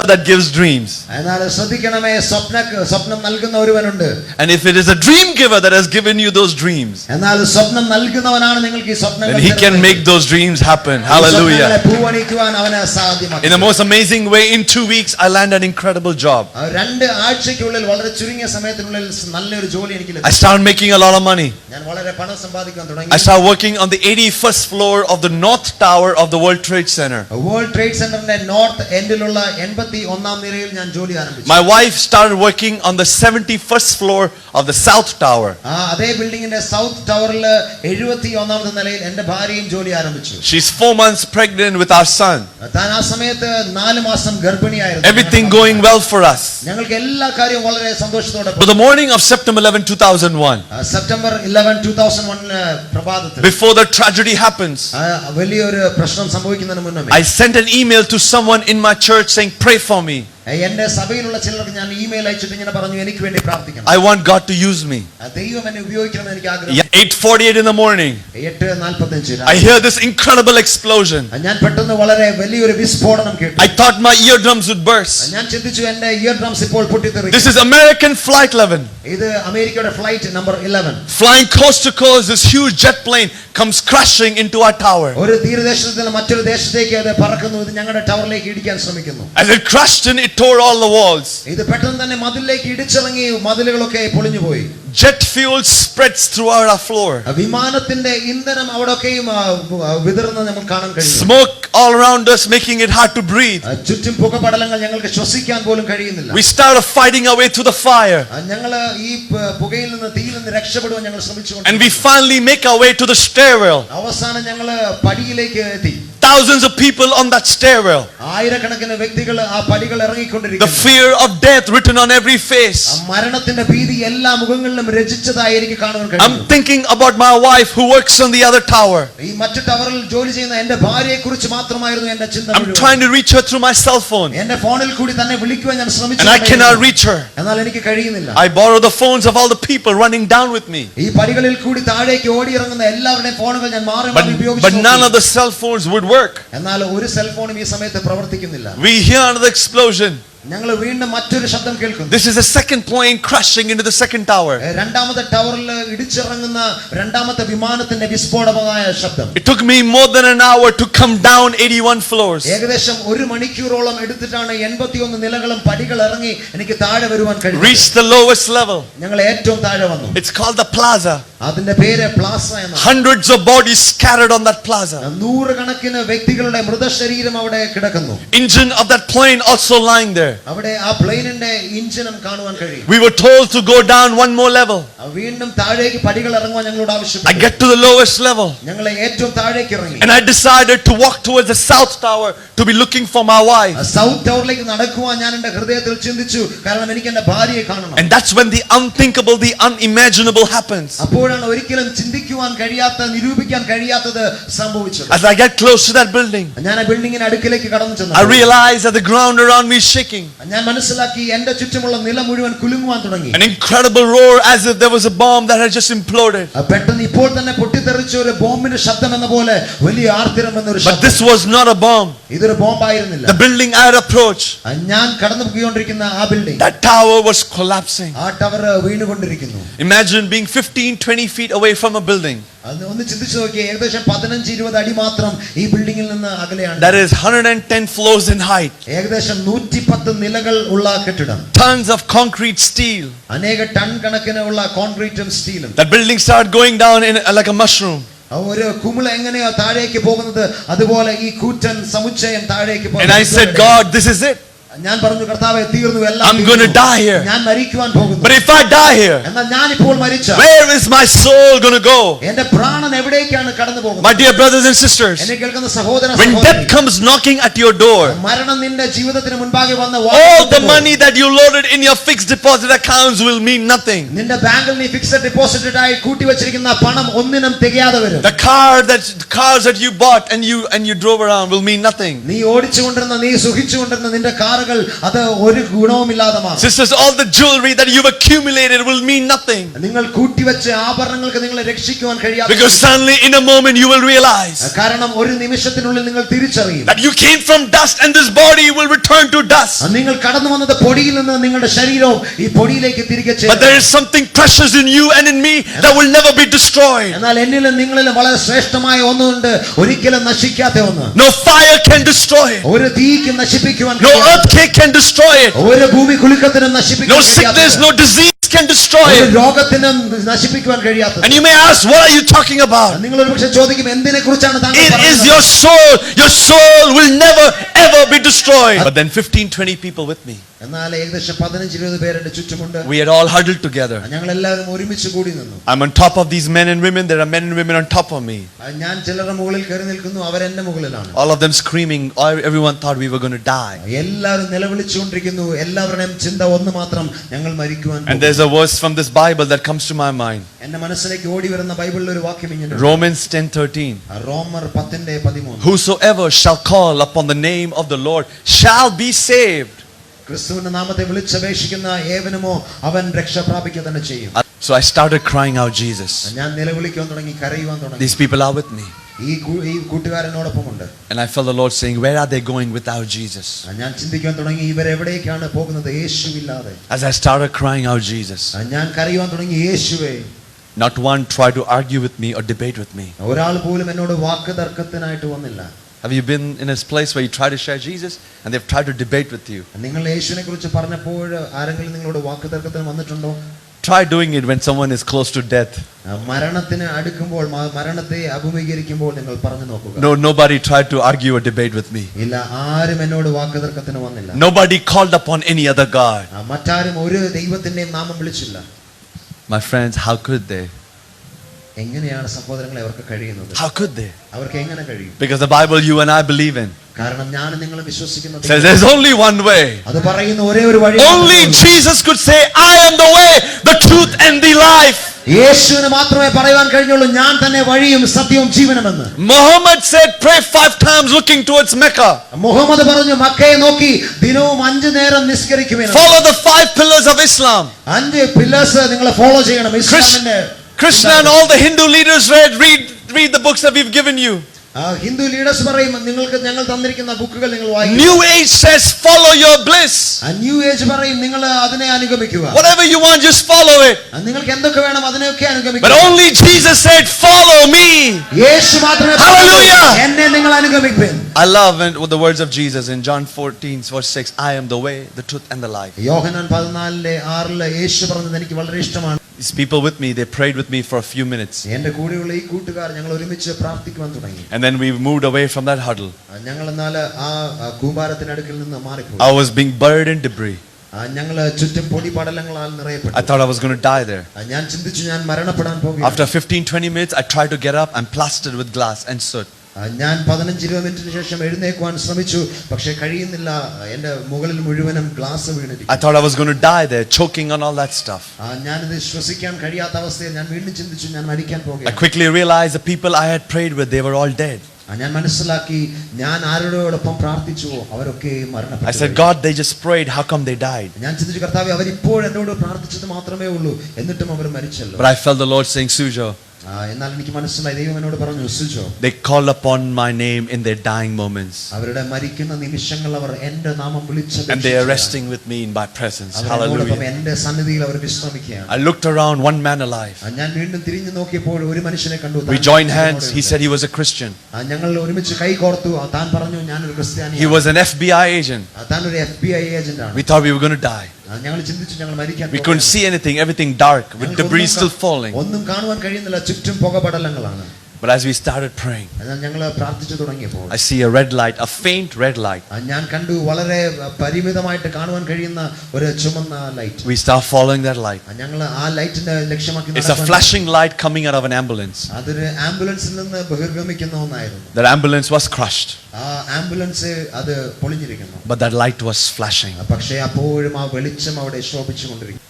that gives dreams. And if it is a dream giver that has given you those dreams, then he can make those dreams happen. Hallelujah. In the most amazing way, in 2 weeks I land an incredible job. I start making a lot of money. I start working on the 81st floor of the North Tower of the World Trade Center. My wife started working on the 71st floor of the South Tower. She's 4 months pregnant with our son. Everything going well for us. But the morning of September 11, 2001, before the tragedy happens, I sent an email to someone in my church saying, pray for me. I want God to use me. 8:48 in the morning, I hear this incredible explosion. I thought my eardrums would burst. This is American Flight 11. Flying coast to coast, this huge jet plane comes crashing into our tower. As it crashed in, it tore all the walls. Jet fuel spreads throughout our floor. Smoke all around us, making it hard to breathe. We started fighting our way through the fire. And we finally make our way to the stairwell. Thousands of people on that stairwell. The fear of death written on every face. I'm thinking about my wife who works on the other tower. I'm trying to reach her through my cell phone, and I cannot reach her. I borrow the phones of all the people running down with me, but none of the cell phones would work. We hear another explosion. This is the second plane crashing into the second tower. It took me more than an hour to come down 81 floors. Reach the lowest level. It's called the plaza. Hundreds of bodies scattered on that plaza. Engine of that plane also lying there. We were told to go down one more level. I get to the lowest level, and I decided to walk towards the South Tower to be looking for my wife. And that's when the unthinkable, the unimaginable happens. As I get close to that building, I realize that the ground around me is shaking. An incredible roar, as if there was a bomb that had just imploded. But this was not a bomb. The building I had approached, that tower was collapsing. Imagine being 15-20 feet away from a building that is 110 floors in height. Tons of concrete steel. That building started going down in like a mushroom. And I said, God, this is it. I'm going to die here. But if I die here, where is my soul going to go? My dear brothers and sisters, when death comes knocking at your door, all the money that you loaded in your fixed deposit accounts will mean nothing. The cars that you bought and you drove around will mean nothing. ആഭരണങ്ങൾ അത് ഒരു ഗുണവുമില്ലാതെ മാറും. Sisters, all the jewelry that you've accumulated will mean nothing. നിങ്ങൾ കൂട്ടിവെച്ച ആഭരണങ്ങൾക്ക് നിങ്ങളെ രക്ഷിക്കുവാൻ കഴിയാതെ. Because suddenly in a moment you will realize കാരണം ഒരു നിമിഷത്തിനുള്ളിൽ നിങ്ങൾ തിരിച്ചറിയും that you came from dust and this body will return to dust. നിങ്ങൾ കടന്നു വന്നത് പൊടിയിൽ നിന്ന് നിങ്ങളുടെ ശരീരവും ഈ പൊടിയിലേക്ക് തിരികെ ചേരും. But there is something precious in you and in me that will never be destroyed. എന്നാൽ എന്നിലും നിങ്ങളിലും വളരെ ശ്രേഷ്ഠമായ ഒന്നുണ്ട്, ഒരിക്കലും നശിക്കാത്ത ഒന്ന്. No fire can destroy it. ഒരു തീക്ക് നശിപ്പിക്കുവാൻ No earthquake can destroy it. ഒരു ഭൂമി കുലുക്കത്തിനും നശിപ്പിക്കാൻ No sickness, no disease can destroy it. രോഗത്തിനും നശിപ്പിക്കുവാൻ കഴിയാത്തത്. And you may ask, what are you talking about? നിങ്ങൾ ഒരുപക്ഷേ ചോദിക്കും, എന്തിനെക്കുറിച്ചാണ് താങ്കൾ പറയുന്നത്? It is your soul. Your soul will never ever be destroyed. But then 15-20 people with me. എന്നാൽ ഏകദേശം 15-20 പേർ എൻ്റെ ചുറ്റുമുണ്ട്. We had all huddled together. ഞങ്ങൾ എല്ലാവരും ഒരുമിച്ച് കൂടി നിന്നു. I'm on top of these men and women. There are men and women on top of me. ഞാൻ ചിലരുടെ മുകളിൽ കയറി നിൽക്കുന്നു, അവർ എൻ്റെ മുകളിലാണ്. All of them screaming. Everyone thought we were going to die. എല്ലാവരും നിലവിളിച്ചുകൊണ്ടിരിക്കുന്നു. എല്ലാവരുടെയും ചിന്ത ഒന്ന് മാത്രം, ഞങ്ങൾ മരിക്കുവാൻ. And there's a verse from this Bible that comes to my mind. എൻ്റെ മനസ്സിലേക്ക് ഓടി വരുന്ന ബൈബിളിലെ ഒരു വാക്യം ഇങ്ങനെയാണ്. Romans 10:13. റോമർ 10:13. Whosoever shall call upon the name of the Lord shall be saved. ക്രിസ്തുവിന്റെ നാമത്തെ വിളിച്ചപേക്ഷിക്കുന്ന ഏവനുമോ അവൻ രക്ഷ പ്രാപിക്കുക തന്നെ ചെയ്യും. So I started crying out, Jesus. ഞാൻ നിലവിളിക്കാൻ തുടങ്ങി, കരയുവാൻ തുടങ്ങി. These people are with me. ഈ കൂട്ടുകാരനോടൊപ്പമുണ്ട്. And I felt the Lord saying, where are they going without Jesus? ഞാൻ ചിന്തിക്കാൻ തുടങ്ങി, ഇവരെവിടേക്കാണ് പോകുന്നത് യേശുവില്ലാതെ. As I started crying out, Jesus. ഞാൻ കരയുവാൻ തുടങ്ങി, യേശുവേ. Not one tried to argue with me or debate with me. ഒരാൾ പോലും എന്നോട് വാക്കുതർക്കത്തിനായിട്ട് വന്നില്ല. Have you been in a place where you try to share Jesus and they've tried to debate with you? നിങ്ങൾ യേശുവിനെക്കുറിച്ച് പറഞ്ഞപ്പോൾ ആരെങ്കിലും നിങ്ങളോട് വാക്കുതർക്കത്തിന് വന്നിട്ടുണ്ടോ? Try doing it when someone is close to death. മരണത്തിന് അടുക്കുമ്പോൾ, മരണത്തെ അഭിമുഖീകരിക്കുമ്പോൾ നിങ്ങൾ പറഞ്ഞു നോക്കുക. No, nobody tried to argue or debate with me. ഇല്ല, ആരും എന്നോട് വാക്കുതർക്കത്തിന് വന്നില്ല. Nobody called upon any other God. മറ്റാരും ഒരു ദൈവത്തിന്റെയും നാമം വിളിച്ചില്ല. My friends, how could they? എങ്ങനെയാണ് സഹോദരങ്ങളെ അവർക്ക് കഴിയുന്നത്? How could they? അവർക്ക് എങ്ങനെ കഴിയും? Because the Bible you and I believe in കാരണം ഞാൻ നിങ്ങൾ വിശ്വസിക്കുന്നത് says there's only one way. അത് പറയുന്ന ഒരേ ഒരു വഴി. Only Jesus could say, I am the way, the truth and the life. യേശുവിന് മാത്രമേ പറയുവാൻ കഴിഞ്ഞുള്ളൂ, ഞാൻ തന്നെ വഴിയും സത്യവും ജീവനുമെന്ന്. Muhammad said, pray 5 times looking towards Mecca. Muhammad പറഞ്ഞു, മക്കയെ നോക്കി ദിനവും 5 നേരം നിസ്കരിക്കുമെന്ന്. Follow the 5 pillars of Islam. 5 pillars നിങ്ങൾ ഫോളോ ചെയ്യണം. ഇസ്ലാമിന്റെ Krishna and all the Hindu leaders read the books that we've given you. Hindu leaders പറയും, നിങ്ങൾക്ക് ഞങ്ങൾ തന്നിരിക്കുന്ന ബുക്കുകൾ നിങ്ങൾ വായിക്കുക. New Age says follow your bliss. New age പറയും, നിങ്ങൾ അതിനെ അനുഗമിക്കുക. Whatever you want, just follow it. നിങ്ങൾക്ക് എന്തൊക്കെ വേണം അതിനെയൊക്കെ അനുഗമിക്കുക. But only Jesus said follow me. യേശു മാത്രമേ, Hallelujah, എന്നെ നിങ്ങൾ അനുഗമിപ്പിൻ. I love the words of Jesus in John 14:6. I am the way, the truth and the life. യോഹന്നാൻ 14:6 യേശു പറഞ്ഞത് എനിക്ക് വളരെ ഇഷ്ടമാണ്. These people with me, they prayed with me for a few minutes. എൻ്റെ കൂടെയുള്ള ഈ കൂട്ടുകാർ ഞങ്ങൾ ഒരുമിച്ച് പ്രാർത്ഥിക്കുവാൻ തുടങ്ങി. And then we moved away from that huddle. ഞങ്ങൾ എന്നാൽ ആ കൂമ്പാരത്തിനടുക്കിൽ നിന്ന് മാറിപ്പോയി. I was being buried in debris. ഞങ്ങൾ ചുറ്റും പൊടിപടലങ്ങളാൽ നിറയപ്പെട്ടു. I thought I was going to die there. ഞാൻ ചിന്തിച്ചു ഞാൻ മരണപ്പെടാൻ പോകുകയാണ്. After 15-20 minutes, I tried to get up. I'm plastered with glass and soot. ഞാൻ 15-20 മിനിറ്റിന് ശേഷം എഴുന്നേൽക്കുവാൻ ശ്രമിച്ചു, പക്ഷേ കഴിയുന്നില്ല. എൻ്റെ മുകളിൽ മുഴുവനും glass വീണിരിക്കുന്നു. I thought I was going to die there, choking on all that stuff. ഞാനിത് ശ്വസിക്കാൻ കഴിയാത്ത അവസ്ഥയിൽ ഞാൻ വീണ്ടും ചിന്തിച്ചു, ഞാൻ മരിക്കാൻ പോകുകയാണ്. I quickly realized the people I had prayed with, they were all dead. ഞാൻ മനസ്സിലാക്കി, ഞാൻ ആരോടൊപ്പം പ്രാർത്ഥിച്ചുവോ അവരൊക്കെ മരണപ്പെട്ടു. I said, God, they just prayed. How come they died? ഞാൻ ചിന്തിച്ചു, കർത്താവേ, അവർ ഇപ്പോൾ എന്നോട് പ്രാർത്ഥിച്ചത് മാത്രമേ ഉള്ളൂ, എന്നിട്ടും അവർ മരിച്ചല്ലോ. But I felt the Lord saying, Sujo, എന്നാൽ എനിക്ക് മനസ്സിലായി, ദൈവം എന്നോട് പറഞ്ഞു, Sujo, they call upon my name in their dying moments. അവരുടെ മരിക്കുന്ന നിമിഷങ്ങൾ അവർ എൻ്റെ നാമം വിളിച്ചപേക്ഷിച്ചു. And they are resting with me in my presence. Hallelujah. എൻ്റെ സന്നിധിയിൽ അവർ വിശ്രമിക്കുകയാണ്. I looked around, one man alive. ഞാൻ വീണ്ടും തിരിഞ്ഞു നോക്കിയപ്പോൾ ഒരു മനുഷ്യനെ കണ്ടു. We joined hands. He said he was a Christian. ഞങ്ങൾ ഒരുമിച്ച് കൈ കോർത്തു. താൻ പറഞ്ഞു, ഞാൻ ഒരു ക്രിസ്ത്യാനിയാണ്. He was an FBI agent. താൻ ഒരു FBI ഏജന്റ് ആണ്. We thought we were going to die. ഞങ്ങൾ ചിന്തിച്ചു, ഞങ്ങൾ മരിക്കാൻ. We couldn't see anything, everything dark, with debris still falling. ഒന്നും കാണുവാൻ കഴിയുന്നില്ല, ചുറ്റും പുകപടലങ്ങളാണ്. But as we started praying, ഞങ്ങൾ പ്രാർത്ഥിച്ചു തുടങ്ങിയപ്പോൾ I see a red light, a faint red light. ഞാൻ കണ്ടു, വളരെ പരിമിതമായിട്ട് കാണുവാൻ കഴിയുന്ന ഒരു ചുമന്ന light. We start following that light. ഞങ്ങൾ ആ ലൈറ്റിനെ ലക്ഷ്യമാക്കി It's a flashing light coming out of an ambulance. അതൊരു ആംബുലൻസിൽ നിന്ന് ബഹിർഗമിക്കുന്ന ഒന്നായിരുന്നു. That ambulance was crushed. ആ ആംബുലൻസ് അത് പൊളിഞ്ഞിരിക്കുന്നു. But that light was flashing. പക്ഷേ അപ്പോഴും ആ വെളിച്ചം അവിടെ ശോഭിച്ചുകൊണ്ടിരിക്കുന്നു.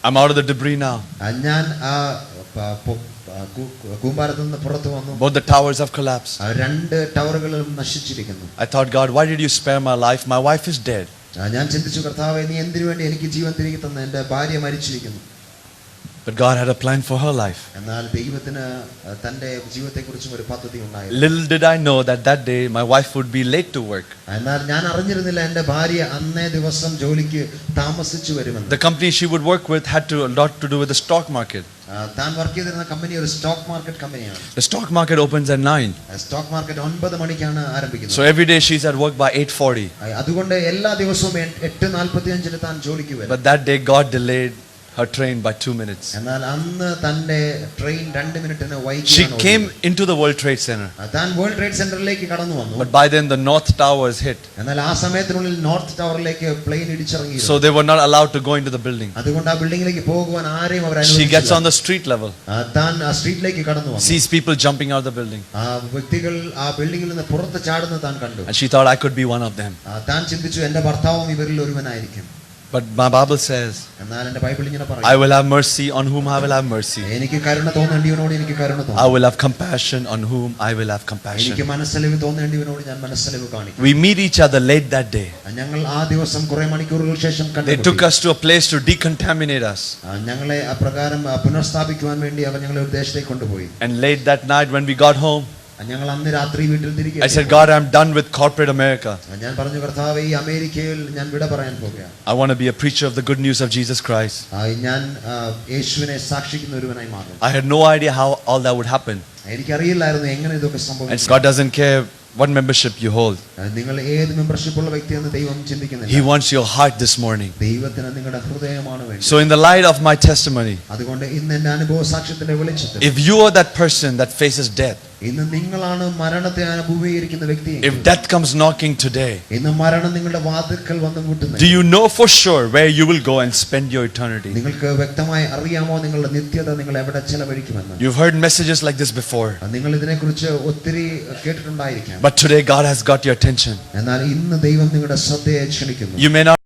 I'm out of the debris now. ഞാൻ ആ കൂമ്പാരത്തിൽ നിന്ന് പുറത്തു വന്നു. Both the towers have collapsed. 2 ടവറുകളും നശിച്ചിരിക്കുന്നു. I thought, God, why did you spare my life? My wife is dead. ഞാൻ ചിന്തിച്ചു, കർത്താവേ, നീ എന്തിനു വേണ്ടി എനിക്ക് ജീവൻ തിരികെ തന്ന? എൻ്റെ ഭാര്യ മരിച്ചിരിക്കുന്നു. But God had a plan for her life. എന്നാൽ ദൈവത്തിന് തന്റെ ജീവിതത്തെക്കുറിച്ചും ഒരു പദ്ധതി ഉണ്ടായിരുന്നു. Little did I know that that day my wife would be late to work. എന്നാൽ ഞാൻ അറിഞ്ഞിരുന്നില്ല എൻ്റെ ഭാര്യ അന്നേ ദിവസം ജോലിക്ക് താമസിച്ചു വരുമെന്ന്. The company she would work with had a lot to do with the stock market. താൻ വർക്ക് ചെയ്തിരുന്ന കമ്പനി ഒരു സ്റ്റോക്ക് മാർക്കറ്റ് കമ്പനിയാണ്. The stock market opens at 9. Stock market 9 മണിക്കാണ് ആരംഭിക്കുന്നത്. So every day she's at work by 8:40. അതുകൊണ്ട് എല്ലാ ദിവസവും 8:45 താൻ ജോലിക്ക് വരും. But that day God delayed her train by 2 minutes. എന്നാൽ അന്ന് തന്റെ ട്രെയിൻ 2 മിനിറ്റിന് വൈകിയാണ്. She came into the World Trade Center. താൻ വേൾഡ് ട്രേഡ് സെന്ററിലേക്ക് കടന്നു വന്നു. But by then the North Tower is hit. എന്നാൽ ആ സമയത്തിനുള്ളിൽ നോർത്ത് ടവറിലേക്ക് പ്ലെയിൻ ഇടിച്ചിറങ്ങി. So they were not allowed to go into the building. അതുകൊണ്ട് ആ ബിൽഡിംഗിലേക്ക് പോകുവാൻ ആരെയും അവർ അനുവദിച്ചില്ല. She gets on the street level. താൻ ആ സ്ട്രീറ്റിലേക്ക് കടന്നു വന്നു. Sees people jumping out of the building. ആ വ്യക്തികൾ ആ ബിൽഡിംഗിൽ നിന്ന് പുറത്ത് ചാടുന്നത് താൻ കണ്ടു. And she thought I could be one of them. താൻ ചിന്തിച്ചു, എൻ്റെ ഭർത്താവും ഇവരിൽ ഒരുവനായിരിക്കും. But my Bible says, എന്നാൽ എൻ്റെ ബൈബിൾ ഇങ്ങനെ പറയുന്നു, I will have mercy on whom I will have mercy. എനിക്ക് കരുണ തോന്നേണ്ടിയവനോട് എനിക്ക് കരുണ തോന്നും. I will have compassion on whom I will have compassion. എനിക്ക് മനസ്സലിവ് തോന്നേണ്ടിയവനോട് ഞാൻ മനസ്സലിവ് കാണിക്കും. We meet each other late that day. ഞങ്ങൾ ആ ദിവസം കുറെ മണിക്കൂറുകൾക്ക് ശേഷം They കണ്ടുമുട്ടി. took us to a place to decontaminate us. ഞങ്ങളെ അപ്രകാരം പുനഃസ്ഥാപിക്കുവാൻ വേണ്ടി അവർ ഞങ്ങളെ ഒരു ദേശത്തേക്ക് കൊണ്ടുപോയി. And late that night when we got home, ഞങ്ങൾ അന്ന് രാത്രി വീട്ടിൽ തിരികെ I said, God, I'm done with corporate America. ഞാൻ പറഞ്ഞു, കർത്താവേ, ഈ അമേരിക്കയിൽ ഞാൻ വിട പറയാൻ പോകുകയാണ്. I want to be a preacher of the good news of Jesus Christ. ഞാൻ യേശുവിനെ സാക്ഷിക്കുന്ന ഒരുവനായി മാറും. I had no idea how all that would happen. എനിക്കറിയില്ലായിരുന്നു എങ്ങനെ ഇതൊക്കെ And സംഭവിക്കും. God doesn't care what membership you hold. നിങ്ങൾ ഏത് മെമ്പർഷിപ്പ് ഉള്ള വ്യക്തിയെന്ന് ദൈവം ചിന്തിക്കുന്നില്ല. He wants your heart this morning. ദൈവത്തിന് നിങ്ങളുടെ ഹൃദയമാണ് വേണ്ടത്. So in the light of my testimony, അതുകൊണ്ട് ഇന്ന് എൻ്റെ അനുഭവ സാക്ഷ്യത്തിന്റെ വെളിച്ചത്തിൽ, if you are that person that faces death, ഇന്ന് നിങ്ങളാണ് മരണത്തെ അഭിമുഖീകരിക്കുന്ന വ്യക്തി, if death comes knocking today, ഇന്ന് മരണം നിങ്ങളുടെ വാതിൽക്കൽ വന്ന് മുട്ടുന്നു, do you know for sure where you will go and spend your eternity? നിങ്ങൾക്ക് വ്യക്തമായി അറിയാമോ നിങ്ങളുടെ നിത്യത നിങ്ങൾ എവിടെ ചെലവഴിക്കുമെന്ന്? You've heard messages like this before, നിങ്ങൾ ഇതിനെക്കുറിച്ച് ഒത്തിരി കേട്ടിട്ടുണ്ടായിരിക്കാം. but today God has got your attention. എന്നാൽ ഇന്ന് ദൈവം നിങ്ങളുടെ ശ്രദ്ധയെ ക്ഷണിക്കുന്നു. You may not